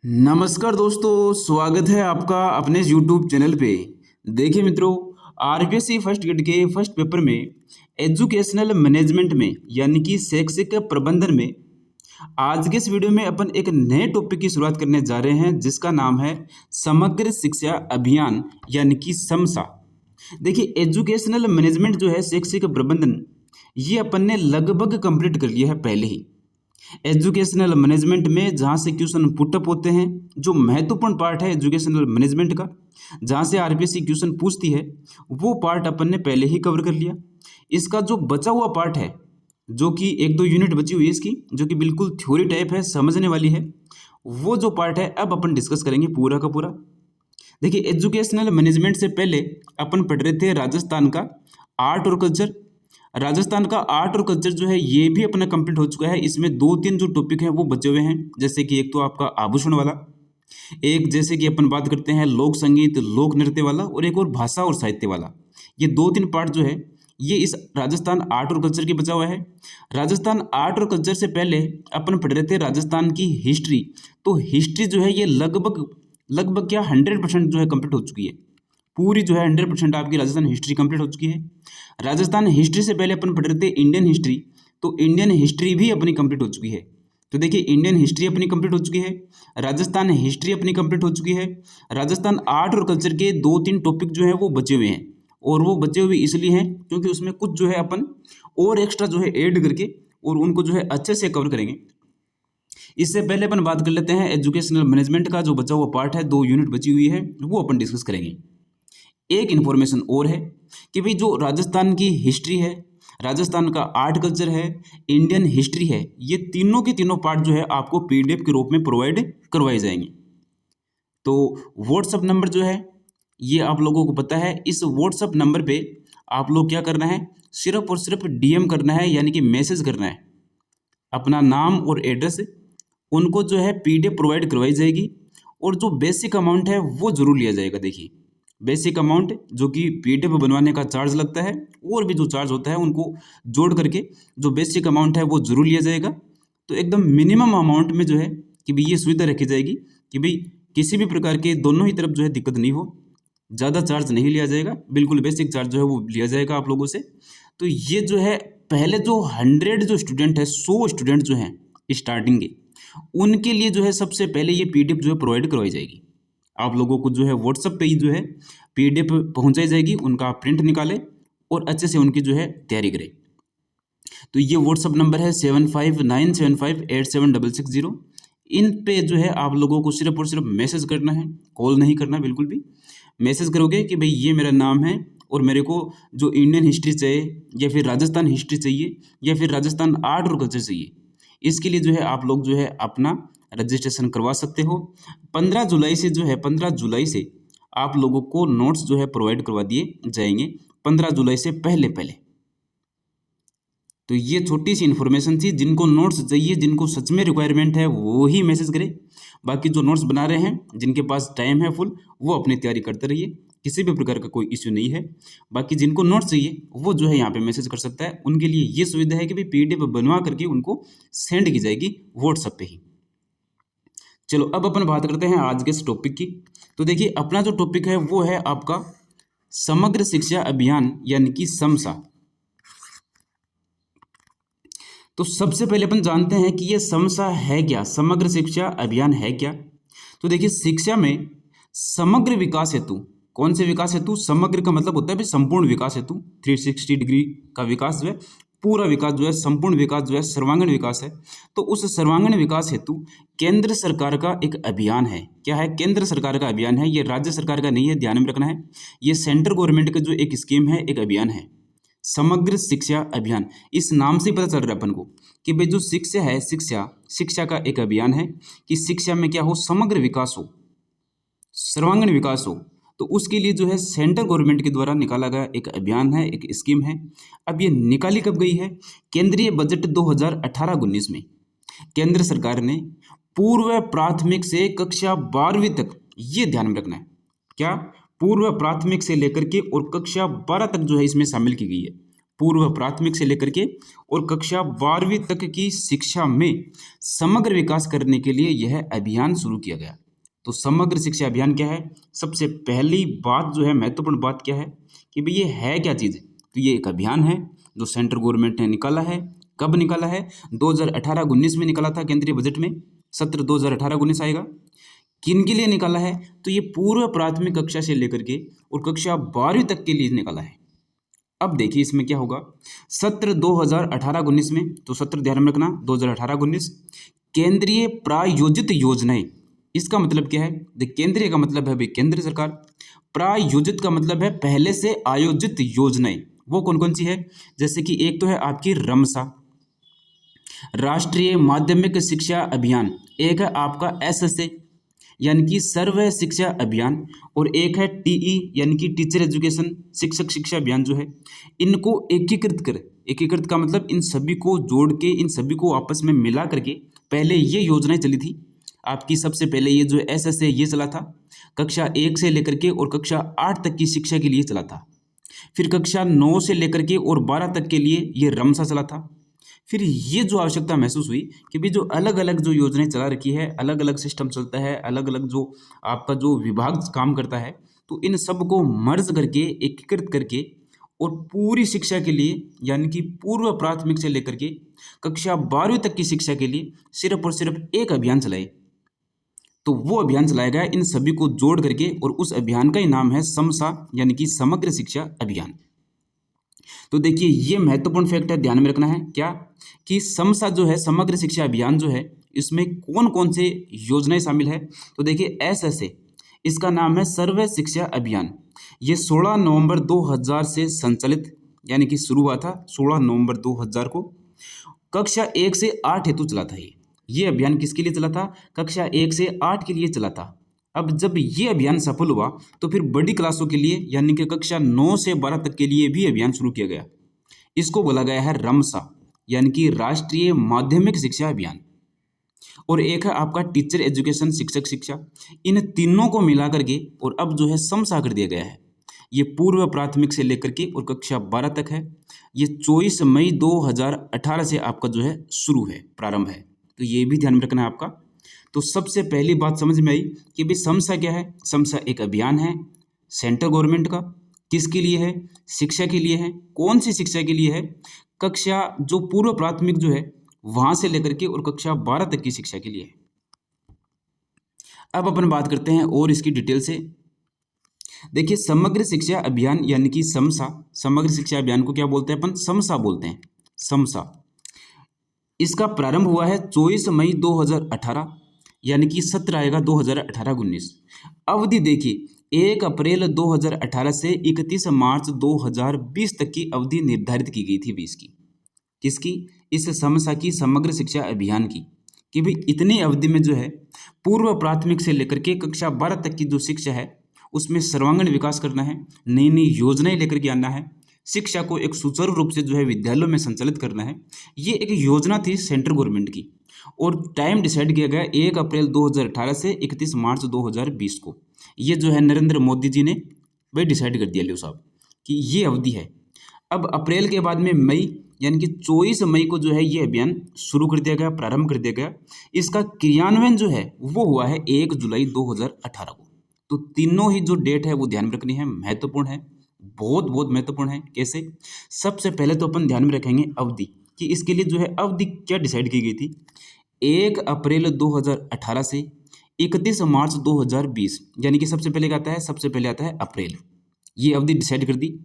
नमस्कार दोस्तों, स्वागत है आपका अपने YouTube चैनल पे। देखिए मित्रों, आरपीएससी फर्स्ट ग्रेड के फर्स्ट पेपर में एजुकेशनल मैनेजमेंट में यानी कि शैक्षिक प्रबंधन में आज के इस वीडियो में अपन एक नए टॉपिक की शुरुआत करने जा रहे हैं जिसका नाम है समग्र शिक्षा अभियान यानी कि समसा। देखिए, एजुकेशनल मैनेजमेंट जो है शैक्षिक प्रबंधन, ये अपन ने लगभग कंप्लीट कर लिया है पहले ही। एजुकेशनल मैनेजमेंट में जहाँ से क्वेश्चन पुटअप होते हैं, जो महत्वपूर्ण पार्ट है एजुकेशनल मैनेजमेंट का, जहाँ से आरपीएससी क्वेश्चन पूछती है, वो पार्ट अपन ने पहले ही कवर कर लिया। इसका जो बचा हुआ पार्ट है, जो कि एक दो यूनिट बची हुई है इसकी, जो कि बिल्कुल थ्योरी टाइप है, समझने वाली है, वो जो पार्ट है अब अपन डिस्कस करेंगे पूरा का पूरा। देखिए, एजुकेशनल मैनेजमेंट से पहले अपन पढ़ रहे थे राजस्थान का आर्ट और कल्चर। राजस्थान का आर्ट और कल्चर जो है ये भी अपना कंप्लीट हो चुका है। इसमें दो तीन जो टॉपिक हैं वो बचे हुए हैं, जैसे कि एक तो आपका आभूषण वाला, एक जैसे कि अपन बात करते हैं लोक संगीत लोक नृत्य वाला, और एक और भाषा और साहित्य वाला। ये दो तीन पार्ट जो है ये इस राजस्थान आर्ट और कल्चर की बचा हुआ है। राजस्थान आर्ट और कल्चर से पहले अपन पढ़ रहे थे राजस्थान की हिस्ट्री। तो हिस्ट्री जो है ये लगभग लगभग क्या 100% जो है कंप्लीट हो चुकी है। पूरी जो है 100% आपकी राजस्थान हिस्ट्री कंप्लीट हो चुकी है। राजस्थान हिस्ट्री से पहले अपन पढ़ रहे थे इंडियन हिस्ट्री, तो इंडियन हिस्ट्री भी अपनी कंप्लीट हो चुकी है। तो देखिए, इंडियन हिस्ट्री अपनी कंप्लीट हो चुकी है, राजस्थान हिस्ट्री अपनी कंप्लीट हो चुकी है। राजस्थान आर्ट और कल्चर के दो तीन टॉपिक जो है वो बचे हुए हैं, और वो बचे हुए इसलिए हैं क्योंकि उसमें कुछ जो है अपन और एक्स्ट्रा जो है ऐड करके और उनको जो है अच्छे से कवर करेंगे। इससे पहले अपन बात कर लेते हैं एजुकेशनल मैनेजमेंट का जो बचा हुआ पार्ट है, 2 यूनिट बची हुई है, वो अपन डिस्कस करेंगे। एक इन्फॉर्मेशन और है कि भाई जो राजस्थान की हिस्ट्री है, राजस्थान का आर्ट कल्चर है, इंडियन हिस्ट्री है, ये तीनों के तीनों पार्ट जो है आपको पीडीएफ के रूप में प्रोवाइड करवाए जाएंगे। तो व्हाट्सअप नंबर जो है ये आप लोगों को पता है, इस व्हाट्सअप नंबर पे आप लोग क्या करना है, सिर्फ और सिर्फ डीएम करना है, यानी कि मैसेज करना है, अपना नाम और एड्रेस, उनको जो है पीडीएफ प्रोवाइड करवाई जाएगी। और जो बेसिक अमाउंट है वो जरूर लिया जाएगा। देखिए, बेसिक अमाउंट जो कि पीडीएफ बनवाने का चार्ज लगता है, और भी जो चार्ज होता है उनको जोड़ करके जो बेसिक अमाउंट है वो जरूर लिया जाएगा। तो एकदम मिनिमम अमाउंट में जो है कि भाई ये सुविधा रखी जाएगी कि भाई किसी भी प्रकार के दोनों ही तरफ जो है दिक्कत नहीं हो, ज़्यादा चार्ज नहीं लिया जाएगा, बिल्कुल बेसिक चार्ज जो है वो लिया जाएगा आप लोगों से। तो ये जो है पहले जो 100 जो स्टूडेंट है, 100 स्टूडेंट जो हैं स्टार्टिंग के, उनके लिए जो है सबसे पहले ये पीडीएफ जो है प्रोवाइड करवाई जाएगी। आप लोगों को जो है व्हाट्सएप पे ही जो है पीडीएफ पहुंचाई जाएगी, उनका प्रिंट निकालें और अच्छे से उनकी जो है तैयारी करें। तो ये व्हाट्सएप नंबर है 7597587660। इन पे जो है आप लोगों को सिर्फ और सिर्फ मैसेज करना है, कॉल नहीं करना बिल्कुल भी। मैसेज करोगे कि भाई ये मेरा नाम है और मेरे को जो इंडियन हिस्ट्री चाहिए, या फिर राजस्थान हिस्ट्री चाहिए, या फिर राजस्थान आर्ट और कल्चर चाहिए, इसके लिए जो है आप लोग जो है अपना रजिस्ट्रेशन करवा सकते हो। 15 जुलाई से जो है 15 जुलाई से आप लोगों को नोट्स जो है प्रोवाइड करवा दिए जाएंगे, 15 जुलाई से पहले पहले। तो ये छोटी सी इन्फॉर्मेशन थी। जिनको नोट्स चाहिए, जिनको सच में रिक्वायरमेंट है, वो ही मैसेज करें। बाकी जो नोट्स बना रहे हैं, जिनके पास टाइम है फुल, वो अपनी तैयारी करते रहिए, किसी भी प्रकार का कोई इश्यू नहीं है। बाकी जिनको नोट्स चाहिए वो जो है यहाँ पे मैसेज कर सकता है। उनके लिए ये सुविधा है कि भाई पीडीएफ बनवा करके उनको सेंड की जाएगी व्हाट्सएप पे ही। चलो अब अपन बात करते हैं आज के इस टॉपिक की। तो देखिए, अपना जो टॉपिक है वो है आपका समग्र शिक्षा अभियान यानी कि समसा। तो सबसे पहले अपन जानते हैं कि ये समसा है क्या, समग्र शिक्षा अभियान है क्या। तो देखिए, शिक्षा में समग्र विकास हेतु, कौन से विकास हेतु, समग्र का मतलब होता है भाई संपूर्ण विकास हेतु, 360 डिग्री का विकास जो है, पूरा विकास जो है, संपूर्ण विकास जो है, सर्वांगीण विकास है। तो उस सर्वांगीण विकास हेतु केंद्र सरकार का एक अभियान है। क्या है? केंद्र सरकार का अभियान है, ये राज्य सरकार का नहीं है, ध्यान में रखना है। ये सेंट्रल गवर्नमेंट का जो एक स्कीम है, एक अभियान है, समग्र शिक्षा अभियान। इस नाम से पता चल रहा है अपन को कि भाई जो शिक्षा है, शिक्षा का एक अभियान है कि शिक्षा में क्या हो, समग्र विकास हो, सर्वांगीण विकास हो। तो उसके लिए जो है सेंट्रल गवर्नमेंट के द्वारा निकाला गया एक अभियान है, एक स्कीम है। अब ये निकाली कब गई है? केंद्रीय बजट 2018-19 में केंद्र सरकार ने पूर्व प्राथमिक से कक्षा 12वीं तक, ये ध्यान में रखना है, क्या पूर्व प्राथमिक से लेकर के और कक्षा 12 तक जो है इसमें शामिल की गई है। पूर्व प्राथमिक से लेकर के और कक्षा 12वीं तक की शिक्षा में समग्र विकास करने के लिए यह अभियान शुरू किया गया। तो समग्र शिक्षा अभियान क्या है? सबसे पहली बात जो है, महत्वपूर्ण बात क्या है कि भाई ये है क्या चीज़? तो ये एक अभियान है जो सेंट्रल गवर्नमेंट ने निकाला है। कब निकाला है? 2018-19 में निकाला था, केंद्रीय बजट में सत्र 2018-19 आएगा। किन के लिए निकाला है? तो ये पूर्व प्राथमिक कक्षा से लेकर के और कक्षा 12वीं तक के लिए निकाला है। अब देखिए इसमें क्या होगा, सत्र 2018-19 में, तो सत्र ध्यान में रखना 2018-19 केंद्रीय प्रायोजित योजनाएं। इसका मतलब क्या है? केंद्रीय का मतलब है भाई केंद्र सरकार, प्रायोजित का मतलब है पहले से आयोजित योजनाएं। वो कौन कौन सी है? जैसे कि एक तो है आपकी रमसा, राष्ट्रीय माध्यमिक शिक्षा अभियान, एक है आपका एसएसए यानी कि सर्व शिक्षा अभियान, और एक है टीई यानी कि टीचर एजुकेशन शिक्षक शिक्षा अभियान जो है। इनको एकीकृत का मतलब इन सभी को जोड़ के, इन सभी को आपस में मिला करके पहले ये योजनाएं चली थी आपकी। सबसे पहले ये जो एसएसए ये चला था, कक्षा 1 से लेकर के और कक्षा 8 तक की शिक्षा के लिए चला था। फिर कक्षा 9 से लेकर के और 12 तक के लिए ये रमसा चला था। फिर ये जो आवश्यकता महसूस हुई कि भी जो अलग अलग जो योजनाएं चला रखी है, अलग अलग सिस्टम चलता है, अलग अलग जो आपका जो विभाग काम करता है, तो इन सब को मर्ज करके एकीकृत करके और पूरी शिक्षा के लिए यानी कि पूर्व प्राथमिक से लेकर के कक्षा 12वीं तक की शिक्षा के लिए सिर्फ और सिर्फ एक अभियान चलाए। तो वो अभियान चलाया गया इन सभी को जोड़ करके, और उस अभियान का ही नाम है समसा यानी कि समग्र शिक्षा अभियान। तो देखिए ये महत्वपूर्ण फैक्ट है, ध्यान में रखना है क्या कि समसा जो है समग्र शिक्षा अभियान जो है, इसमें कौन कौन से योजनाएं शामिल है? तो देखिए एसएसए, इसका नाम है सर्व शिक्षा अभियान। ये 16 नवंबर 2000 से संचालित यानी कि शुरू हुआ था 16 नवंबर 2000 को। कक्षा 1 से 8 हेतु चला था ये अभियान किसके लिए चला था? कक्षा 1 से 8 के लिए चला था। अब जब ये अभियान सफल हुआ तो फिर बड़ी क्लासों के लिए यानी कि कक्षा 9 से 12 तक के लिए भी अभियान शुरू किया गया। इसको बोला गया है रमसा यानी कि राष्ट्रीय माध्यमिक शिक्षा अभियान। और एक है आपका टीचर एजुकेशन शिक्षक शिक्षा। इन तीनों को मिला करके और अब जो है समसा कर दिया गया है। ये पूर्व प्राथमिक से लेकर के और कक्षा 12 तक है। ये 24 मई 2018 से आपका जो है शुरू है, प्रारंभ है। तो ये भी ध्यान में रखना है आपका। तो सबसे पहली बात समझ में आई कि भाई समसा क्या है? समसा एक अभियान है सेंट्रल गवर्नमेंट का। किसके लिए है? शिक्षा के लिए है। कौन सी शिक्षा के लिए है? कक्षा जो पूर्व प्राथमिक जो है वहां से लेकर के और कक्षा 12 तक की शिक्षा के लिए है। अब अपन बात करते हैं और इसकी डिटेल से। देखिए समग्र शिक्षा अभियान यानी कि समसा, समग्र शिक्षा अभियान को क्या बोलते हैं अपन? समसा बोलते हैं, समसा। इसका प्रारंभ हुआ है 24 मई 2018 यानी कि सत्र आएगा 2018-19। अवधि देखिए 1 अप्रैल 2018 से 31 मार्च 2020 तक की अवधि निर्धारित की गई थी भी इसकी। किसकी? इस समसा की, समग्र शिक्षा अभियान की, कि भाई इतनी अवधि में जो है पूर्व प्राथमिक से लेकर के कक्षा 12 तक की जो शिक्षा है उसमें सर्वांगीण विकास करना है, नई नई योजनाएं लेकर के आना है, शिक्षा को एक सुचारू रूप से जो है विद्यालयों में संचालित करना है। ये एक योजना थी सेंट्रल गवर्नमेंट की और टाइम डिसाइड किया गया 1 अप्रैल 2018 से 31 मार्च 2020 को। ये जो है नरेंद्र मोदी जी ने वही डिसाइड कर दिया लियो साहब कि ये अवधि है। अब अप्रैल के बाद में मई यानी कि 24 मई को जो है ये अभियान शुरू कर दिया गया, प्रारंभ कर दिया गया। इसका क्रियान्वयन जो है वो हुआ है 1 जुलाई 2018 को। तो तीनों ही जो डेट है वो ध्यान में रखनी है, महत्वपूर्ण है, बहुत बहुत महत्वपूर्ण है। कैसे? सबसे पहले तो अपन ध्यान में रखेंगे अवधि कि इसके लिए जो है अवधि क्या डिसाइड की गई थी। 1 अप्रैल 2018 से 31 मार्च 2020 यानी कि सबसे पहले क्या आता है? सबसे पहले आता है अप्रैल। ये अवधि डिसाइड कर दी।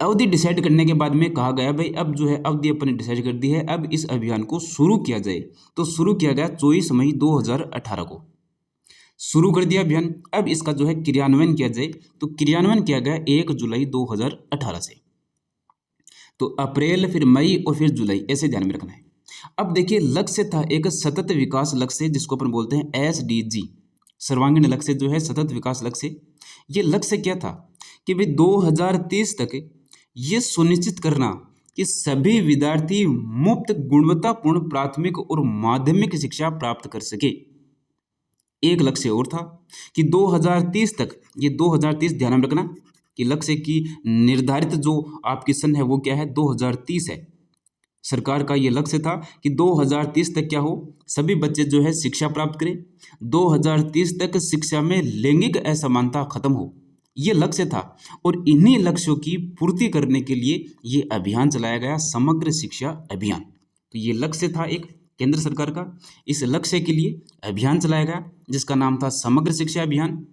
अवधि डिसाइड करने के बाद में कहा गया भाई अब जो है अवधि अपन ने डिसाइड कर दी है, अब इस अभियान को शुरू किया जाए। तो शुरू किया गया 24 मई 2018 को शुरू कर दिया अभियान। अब इसका जो है क्रियान्वयन किया जाए, तो क्रियान्वयन किया गया 1 जुलाई 2018 से। तो अप्रैल, फिर मई और फिर जुलाई, ऐसे ध्यान में रखना है। अब देखिए लक्ष्य था एक सतत विकास लक्ष्य जिसको अपन बोलते हैं SDG, सर्वांगीण लक्ष्य जो है सतत विकास लक्ष्य। ये लक्ष्य क्या था कि भाई 2030 तक ये सुनिश्चित करना कि सभी विद्यार्थी मुफ्त गुणवत्तापूर्ण प्राथमिक और माध्यमिक शिक्षा प्राप्त कर सके। एक लक्ष्य और था कि 2030 तक, ये 2030 ध्यान में रखना कि लक्ष्य की निर्धारित जो आपकी सन है वो क्या है, 2030 है। सरकार का ये लक्ष्य था कि 2030 तक क्या हो, सभी बच्चे जो है शिक्षा प्राप्त करें, 2030 तक शिक्षा में लैंगिक असमानता खत्म हो, ये लक्ष्य था। और इन्हीं लक्ष्यों की पूर्ति करने के लिए ये अभियान चलाया गया, समग्र शिक्षा अभियान। तो ये लक्ष्य था एक केंद्र सरकार का, इस लक्ष्य के लिए अभियान चलाया गया जिसका नाम था समग्र शिक्षा अभियान।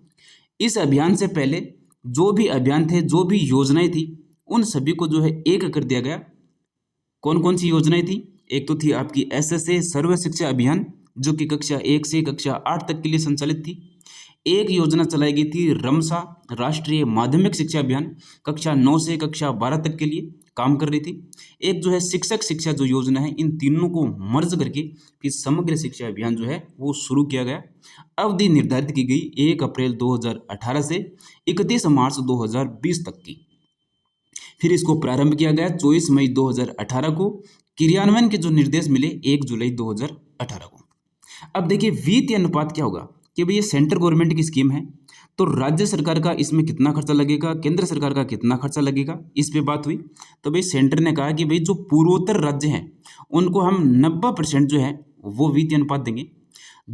इस अभियान से पहले जो भी अभियान थे, जो भी योजनाएं थी, उन सभी को जो है एक कर दिया गया। कौन कौन सी योजनाएं थी? एक तो थी आपकी SSA सर्व शिक्षा अभियान, जो कि कक्षा 1 से कक्षा 8 तक के लिए संचालित थी। एक योजना चलाई गई थी रमसा राष्ट्रीय माध्यमिक शिक्षा अभियान, कक्षा 9 से कक्षा 12 तक के लिए काम कर रही थी। एक जो है शिक्षक शिक्षा जो योजना है, इन तीनों को मर्ज करके फिर समग्र शिक्षा अभियान जो है वो शुरू किया गया। अवधि निर्धारित की गई 1 अप्रैल 2018 से 31 मार्च 2020 तक की। फिर इसको प्रारंभ किया गया 24 मई 2018 को। क्रियान्वयन के जो निर्देश मिले 1 जुलाई 2018 को। अब देखिए वित्तीय अनुपात क्या होगा कि भाई ये सेंट्रल गवर्नमेंट की स्कीम है, तो राज्य सरकार का इसमें कितना खर्चा लगेगा, केंद्र सरकार का कितना खर्चा लगेगा, इस पे बात हुई। तो भाई सेंटर ने कहा कि भाई जो पूर्वोत्तर राज्य हैं उनको हम 90% जो है वो वित्तीय अनुपात देंगे,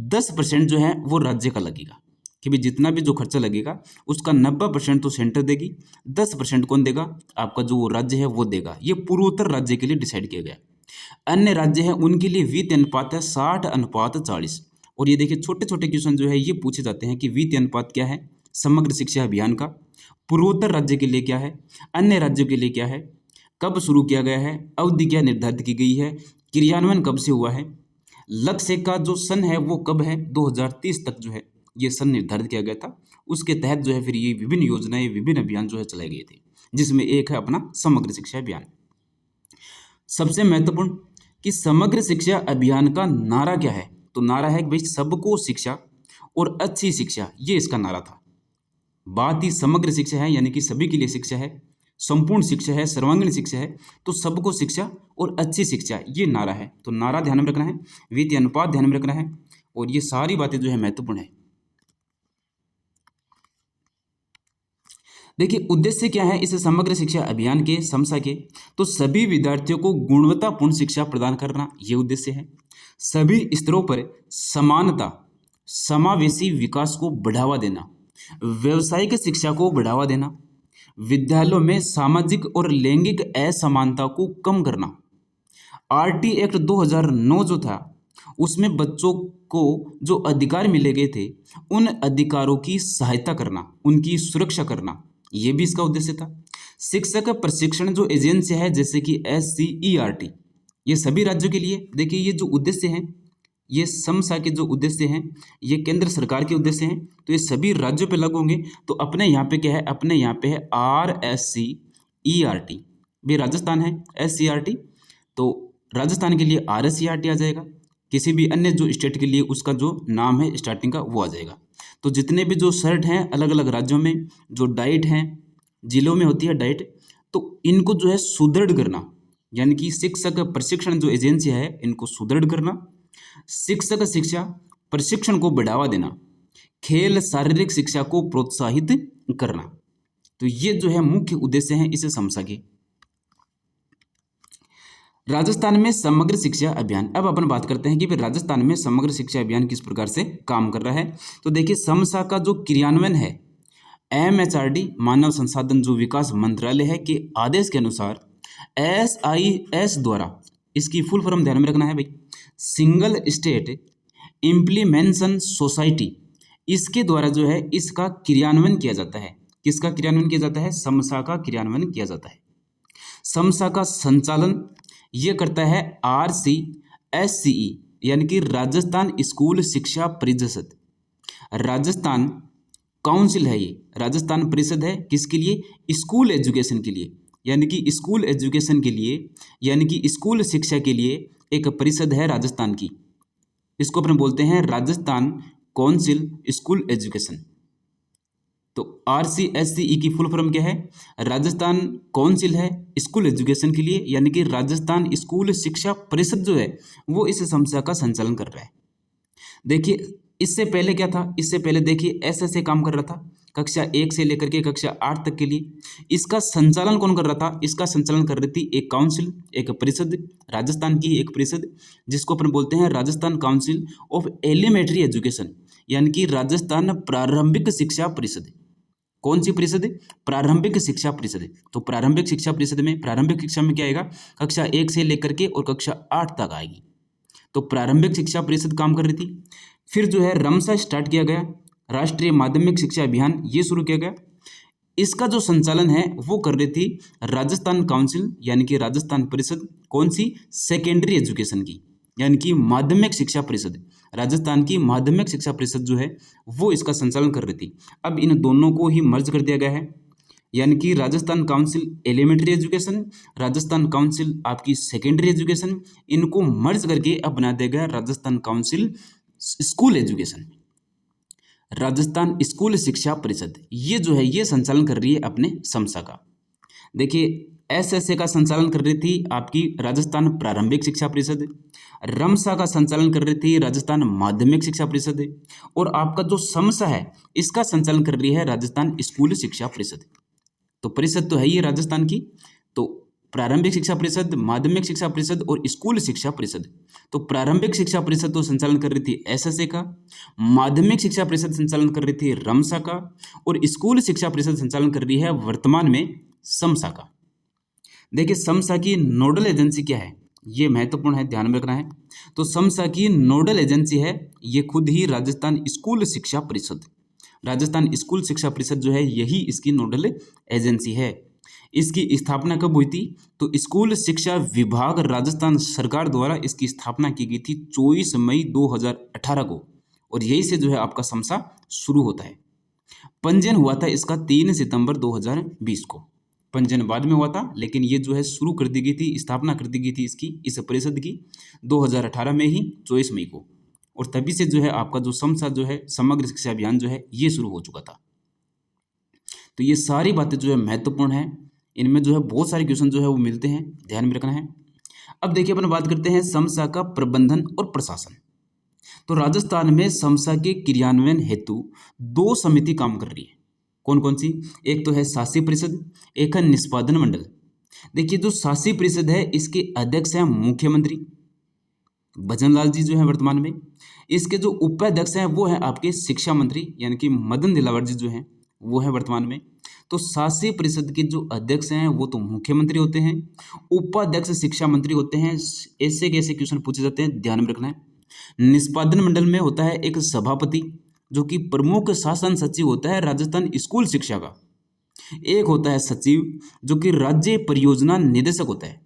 10% जो है वो राज्य का लगेगा, कि भाई जितना भी जो खर्चा लगेगा उसका 90% तो सेंटर देगी, 10% कौन देगा, आपका जो वो राज्य है वो देगा। ये पूर्वोत्तर राज्य के लिए डिसाइड किया गया। अन्य राज्य हैं उनके लिए वित्तीय अनुपात है 60:40। और ये देखिए छोटे छोटे क्वेश्चन जो है ये पूछे जाते हैं कि वित्तीय अनुपात क्या है समग्र शिक्षा अभियान का, पूर्वोत्तर राज्य के लिए क्या है, अन्य राज्यों के लिए क्या है, कब शुरू किया गया है, अवधि क्या निर्धारित की गई है, क्रियान्वयन कब से हुआ है, लक्ष्य का जो सन है वो कब है, 2030 तक जो है ये सन निर्धारित किया गया था। उसके तहत जो है फिर ये विभिन्न योजनाएं, विभिन्न अभियान जो है चलाए गए थे, जिसमें एक है अपना समग्र शिक्षा अभियान। सबसे महत्वपूर्ण कि समग्र शिक्षा अभियान का नारा क्या है, तो नारा है कि भाई सबको शिक्षा और अच्छी शिक्षा, ये इसका नारा था। बात ही समग्र शिक्षा है, यानी कि सभी के लिए शिक्षा है, संपूर्ण शिक्षा है, सर्वांगीण शिक्षा है, तो सबको शिक्षा और अच्छी शिक्षा, ये नारा है। तो नारा ध्यान में रखना है, वित्तीय अनुपात ध्यान में रखना है, और ये सारी बातें जो है महत्वपूर्ण है। देखिए उद्देश्य क्या है इस समग्र शिक्षा अभियान के, समसा के, तो सभी विद्यार्थियों को गुणवत्तापूर्ण शिक्षा प्रदान करना, ये उद्देश्य है। सभी स्तरों पर समानता, समावेशी विकास को बढ़ावा देना, व्यावसायिक शिक्षा को बढ़ावा देना, विद्यालयों में सामाजिक और लैंगिक असमानता को कम करना। RT एक्ट 2009 जो था उसमें बच्चों को जो अधिकार मिले गए थे उन अधिकारों की सहायता करना, उनकी सुरक्षा करना, ये भी इसका उद्देश्य था। शिक्षक प्रशिक्षण जो एजेंसी है जैसे कि SCERT, ये सभी राज्यों के लिए, देखिए ये जो उद्देश्य हैं, ये समसा के जो उद्देश्य हैं ये केंद्र सरकार के उद्देश्य हैं, तो ये सभी राज्यों पे लागू होंगे। तो अपने यहाँ पे क्या है, अपने यहाँ पे है RSCERT, भी राजस्थान है SCERT, तो राजस्थान के लिए RSCERT आ जाएगा। किसी भी अन्य जो स्टेट के लिए उसका जो नाम है स्टार्टिंग का वो आ जाएगा। तो जितने भी जो शर्ट हैं अलग अलग राज्यों में, जो डाइट हैं जिलों में होती है डाइट, तो इनको जो है सुदृढ़ करना, यानी कि शिक्षक प्रशिक्षण जो एजेंसी है इनको सुदृढ़ करना, शिक्षक शिक्षा प्रशिक्षण को बढ़ावा देना, खेल शारीरिक शिक्षा को प्रोत्साहित करना। तो ये जो है मुख्य उद्देश्य हैं इस समसा के। राजस्थान में समग्र शिक्षा अभियान, अब अपन बात करते हैं कि राजस्थान में समग्र शिक्षा अभियान किस प्रकार से काम कर रहा है। तो देखिए समसा का जो क्रियान्वयन है MHRD मानव संसाधन जो विकास मंत्रालय है के आदेश के अनुसार SIS द्वारा, इसकी फुल फॉर्म ध्यान में रखना है भाई, सिंगल स्टेट इम्प्लीमेंशन सोसाइटी, इसके द्वारा जो है इसका क्रियान्वयन किया जाता है। किसका क्रियान्वयन किया जाता है, समसा का क्रियान्वयन किया जाता है। समसा का संचालन ये करता है RCSCE, यानी कि राजस्थान स्कूल शिक्षा परिषद। राजस्थान काउंसिल है, ये राजस्थान परिषद है किसके लिए, स्कूल एजुकेशन के लिए, यानी कि स्कूल एजुकेशन के लिए, यानी कि स्कूल शिक्षा के लिए एक परिषद है राजस्थान की। इसको अपन बोलते हैं राजस्थान काउंसिल स्कूल एजुकेशन। तो RCSCE की फुल फॉर्म क्या है, राजस्थान काउंसिल है स्कूल एजुकेशन के लिए, यानी कि राजस्थान स्कूल शिक्षा परिषद जो है वो इस समस्या का संचालन कर रहा है। देखिए इससे पहले क्या था, इससे पहले देखिए SSA काम कर रहा था, कक्षा 1 से लेकर के कक्षा 8 तक के लिए। इसका संचालन कौन कर रहा था? इसका संचालन कर रही थी एक काउंसिल, एक परिषद, राजस्थान की एक परिषद, जिसको अपन बोलते हैं Rajasthan council of elementary education, यानी कि राजस्थान प्रारंभिक शिक्षा परिषद। कौन सी परिषद? प्रारंभिक शिक्षा परिषद। तो प्रारंभिक शिक्षा परिषद में, प्रारंभिक शिक्षा में क्या आएगा? कक्षा 1 से लेकर के और कक्षा 8 तक आएगी। तो प्रारंभिक शिक्षा परिषद काम कर रही थी। फिर जो है रमसा स्टार्ट किया गया, राष्ट्रीय माध्यमिक शिक्षा अभियान, ये शुरू किया गया। इसका जो संचालन है वो कर रही थी राजस्थान काउंसिल, यानी कि राजस्थान परिषद। कौन सी? सेकेंडरी एजुकेशन की, यानी कि माध्यमिक शिक्षा परिषद। राजस्थान की माध्यमिक शिक्षा परिषद जो है वो इसका संचालन कर रही थी। अब इन दोनों को ही मर्ज कर दिया गया है, यानी कि Rajasthan council elementary education, Rajasthan council आपकी सेकेंडरी एजुकेशन, इनको मर्ज करके अब बना दिया गया Rajasthan council school education, Rajasthan school शिक्षा परिषद। ये जो है ये संचालन कर रही है अपने समसा का। देखिए एसएसए का संचालन कर रही थी आपकी राजस्थान प्रारंभिक शिक्षा परिषद, रमसा का संचालन कर रही थी राजस्थान माध्यमिक शिक्षा परिषद, और आपका जो समसा है इसका संचालन कर रही है राजस्थान स्कूल शिक्षा परिषद। तो परिषद तो है ही राजस्थान की, तो प्रारंभिक शिक्षा परिषद, माध्यमिक शिक्षा परिषद और स्कूल शिक्षा परिषद। तो प्रारंभिक शिक्षा परिषद तो संचालन कर रही थी एसएसए का, माध्यमिक शिक्षा परिषद संचालन कर रही थी रमसा का, और स्कूल शिक्षा परिषद संचालन कर रही है वर्तमान में समसा का। देखिए समसा की नोडल एजेंसी क्या है, ये महत्वपूर्ण है, ध्यान में रखना है। तो समसा की नोडल एजेंसी है ये खुद ही राजस्थान स्कूल शिक्षा परिषद। राजस्थान स्कूल शिक्षा परिषद जो है यही इसकी नोडल एजेंसी है। इसकी स्थापना कब हुई थी? तो स्कूल शिक्षा विभाग राजस्थान सरकार द्वारा इसकी स्थापना की गई थी 24 मई 2018 को, और यही से जो है आपका समसा शुरू होता है। पंजीयन हुआ था इसका 3 सितंबर 2020 को। पंजीयन बाद में हुआ था, लेकिन ये जो है शुरू कर दी गई थी, स्थापना कर दी गई थी इसकी, इस परिषद की 2018 में ही 24 मई को, और तभी से जो है आपका जो समसा जो है समग्र शिक्षा अभियान जो है ये शुरू हो चुका था। तो ये सारी बातें जो है महत्वपूर्ण है, इनमें जो है बहुत सारे क्वेश्चन जो है वो मिलते हैं, ध्यान में रखना है। अब देखिए अपन बात करते हैं समसा का प्रबंधन और प्रशासन। तो राजस्थान में समसा के क्रियान्वयन हेतु 2 समिति काम कर रही है। कौन कौन सी? एक तो है शासी परिषद, एक है निष्पादन मंडल। देखिए जो शासी परिषद है इसके अध्यक्ष हैं मुख्यमंत्री भजनलाल जी जो है वर्तमान में। इसके जो उपाध्यक्ष हैं वो हैं आपके शिक्षा मंत्री, यानी कि मदन दिलावर जी जो हैं वो है वर्तमान में। तो शासी परिषद के जो अध्यक्ष हैं वो तो मुख्यमंत्री होते हैं, उपाध्यक्ष शिक्षा मंत्री होते हैं। ऐसे कैसे क्वेश्चन पूछे जाते हैं, ध्यान में रखना है। निष्पादन मंडल में होता है एक सभापति जो कि प्रमुख शासन सचिव होता है राजस्थान स्कूल शिक्षा का। एक होता है सचिव जो कि राज्य परियोजना निदेशक होता है।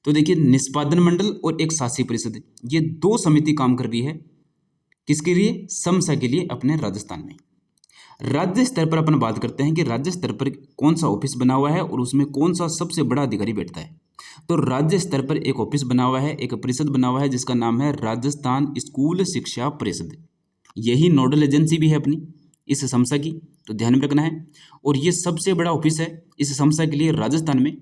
तो देखिए निष्पादन मंडल और एक शासी परिषद, ये 2 समिति काम कर रही है किसके लिए? समसा के लिए अपने राजस्थान में। राज्य स्तर पर अपन बात करते हैं कि राज्य स्तर पर कौन सा ऑफिस बना हुआ है और उसमें कौन सा सबसे बड़ा अधिकारी बैठता है। तो राज्य स्तर पर एक ऑफिस बना हुआ है, एक परिषद बना हुआ है जिसका नाम है राजस्थान स्कूल शिक्षा परिषद। यही नोडल एजेंसी भी है अपनी इस समसा की, तो ध्यान में रखना है। और ये सबसे बड़ा ऑफिस है इस समसा के लिए राजस्थान में,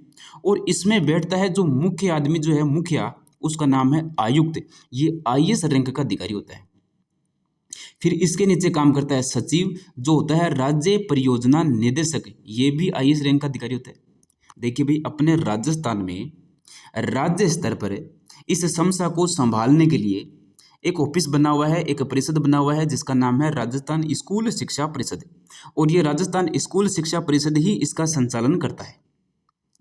और इसमें बैठता है जो मुख्य आदमी जो है मुखिया, उसका नाम है आयुक्त। ये आईएएस रैंक का अधिकारी होता है। फिर इसके नीचे काम करता है सचिव जो होता है राज्य परियोजना निदेशक, ये भी आईएएस रैंक का अधिकारी होता है। देखिए भाई अपने राजस्थान में राज्य स्तर पर इस समसा को संभालने के लिए एक ऑफिस बना हुआ है, एक परिषद बना हुआ है जिसका नाम है राजस्थान स्कूल शिक्षा परिषद, और ये राजस्थान स्कूल शिक्षा परिषद ही इसका संचालन करता है।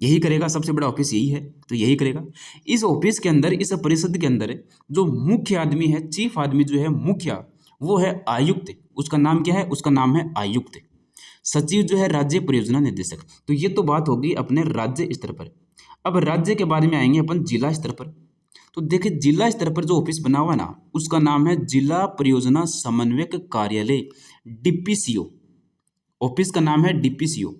यही करेगा, सबसे बड़ा ऑफिस यही है तो यही करेगा। इस ऑफिस के अंदर, इस परिषद के अंदर जो मुख्य आदमी है, चीफ आदमी जो है मुखिया, वो है आयुक्त। उसका नाम क्या है? उसका नाम है आयुक्त। सचिव जो है राज्य परियोजना निदेशक। तो ये तो बात होगी अपने राज्य स्तर पर। अब राज्य के बारे में आएंगे अपन जिला स्तर पर। तो देखिए जिला स्तर पर जो ऑफिस बना हुआ है ना, उसका नाम है जिला परियोजना समन्वयक कार्यालय, डीपीसीओ। ऑफिस का नाम है डीपीसीओ।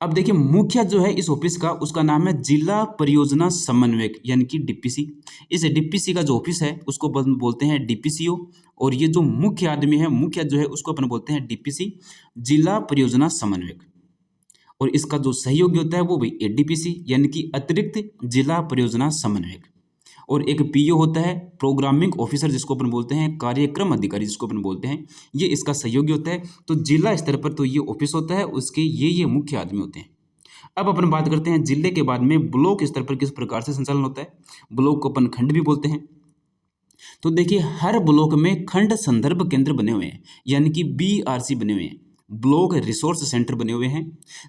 अब देखिए मुखिया जो है इस ऑफिस का, उसका नाम है जिला परियोजना समन्वयक यानी कि डीपीसी। इस डीपीसी का जो ऑफिस है उसको बोलते हैं डीपीसीओ, और ये जो मुख्य आदमी है, मुखिया जो है, उसको अपन बोलते हैं डीपीसी, जिला परियोजना समन्वयक। और इसका जो सहयोगी होता है वो भी एडीपीसी यानी कि अतिरिक्त जिला परियोजना समन्वयक। और एक पीओ होता है, प्रोग्रामिंग ऑफिसर जिसको अपन बोलते हैं, कार्यक्रम अधिकारी जिसको अपन बोलते हैं, ये इसका सहयोगी होता है। तो जिला स्तर पर तो ये ऑफिस होता है, उसके ये मुख्य आदमी होते हैं। अब अपन बात करते हैं जिले के बाद में ब्लॉक स्तर पर किस प्रकार से संचालन होता है। ब्लॉक को अपन खंड भी बोलते हैं। तो देखिए हर ब्लॉक में खंड संदर्भ केंद्र बने हुए हैं, यानी कि बीआरसी बने हुए हैं, ब्लॉक रिसोर्स सेंटर बने हुए हैं,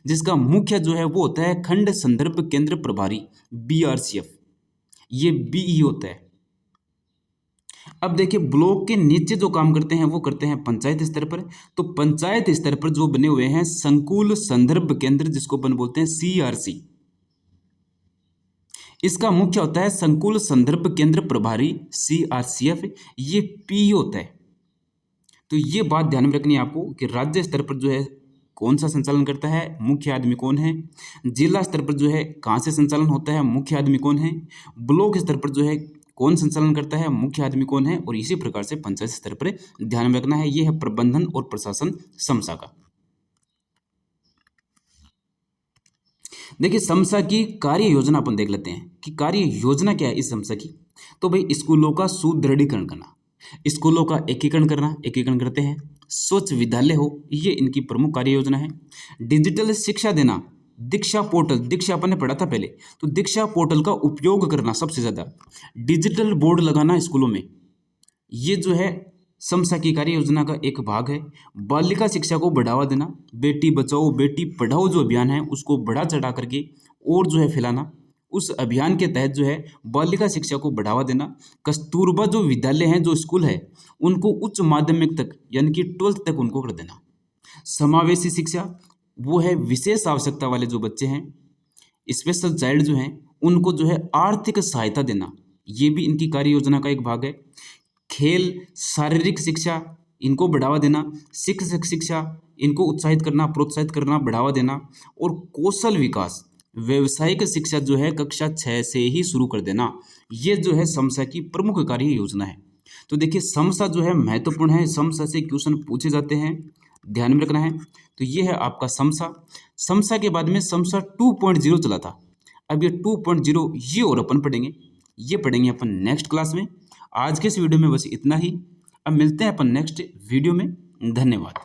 जिसका मुख्य जो है वो होता है खंड संदर्भ केंद्र प्रभारी, बीआरसीएफ, ये बीई होता है। अब देखिए ब्लॉक के नीचे जो काम करते हैं वो करते हैं पंचायत स्तर पर। तो पंचायत स्तर पर जो बने हुए हैं संकुल संदर्भ केंद्र जिसको अपन बोलते हैं सीआरसी, इसका मुख्य होता है संकुल संदर्भ केंद्र प्रभारी सीआरसीएफ, ये पी होता है। तो ये बात ध्यान में रखनी है आपको कि राज्य स्तर पर जो है कौन सा संचालन करता है, मुख्य आदमी कौन है, जिला स्तर पर जो है कहाँ से संचालन होता है, मुख्य आदमी कौन है, ब्लॉक स्तर पर जो है कौन संचालन करता है, मुख्य आदमी कौन है, और इसी प्रकार से पंचायत स्तर पर ध्यान में रखना है। ये है प्रबंधन और प्रशासन समसा का। देखिए समसा की कार्य योजना अपन देख लेते हैं कि कार्य योजना क्या है इस समसा की। तो भाई स्कूलों का सुदृढ़ीकरण करना, स्कूलों का एकीकरण करते हैं, स्वच्छ विद्यालय हो, ये इनकी प्रमुख कार्य योजना है। डिजिटल शिक्षा देना, दीक्षा पोर्टल, दीक्षा अपन ने पढ़ा था पहले, तो दीक्षा पोर्टल का उपयोग करना सबसे ज़्यादा, डिजिटल बोर्ड लगाना स्कूलों में, ये जो है समसा की कार्य योजना का एक भाग है। बालिका शिक्षा को बढ़ावा देना, बेटी बचाओ बेटी पढ़ाओ जो अभियान है उसको बढ़ा चढ़ा करके और जो है फैलाना, उस अभियान के तहत जो है बालिका शिक्षा को बढ़ावा देना। कस्तूरबा जो विद्यालय हैं, जो स्कूल है, उनको उच्च माध्यमिक तक यानी कि 12th तक उनको कर देना। समावेशी शिक्षा, वो है विशेष आवश्यकता वाले जो बच्चे हैं, स्पेशल चाइल्ड जो हैं, उनको जो है आर्थिक सहायता देना, ये भी इनकी कार्य योजना का एक भाग है। खेल शारीरिक शिक्षा, इनको बढ़ावा देना, शिक्षक शिक्षा, इनको उत्साहित करना, प्रोत्साहित करना, बढ़ावा देना, और कौशल विकास, व्यवसायिक शिक्षा जो है कक्षा 6 से ही शुरू कर देना, ये जो है समसा की प्रमुख कार्य योजना है। तो देखिए समसा जो है महत्वपूर्ण है, समसा से क्वेश्चन पूछे जाते हैं, ध्यान में रखना है। तो ये है आपका समसा। समसा के बाद में समसा 2.0 चला था, अब ये 2.0 ये और अपन पढ़ेंगे, ये पढ़ेंगे अपन नेक्स्ट क्लास में। आज के इस वीडियो में बस इतना ही, अब मिलते हैं अपन नेक्स्ट वीडियो में। धन्यवाद।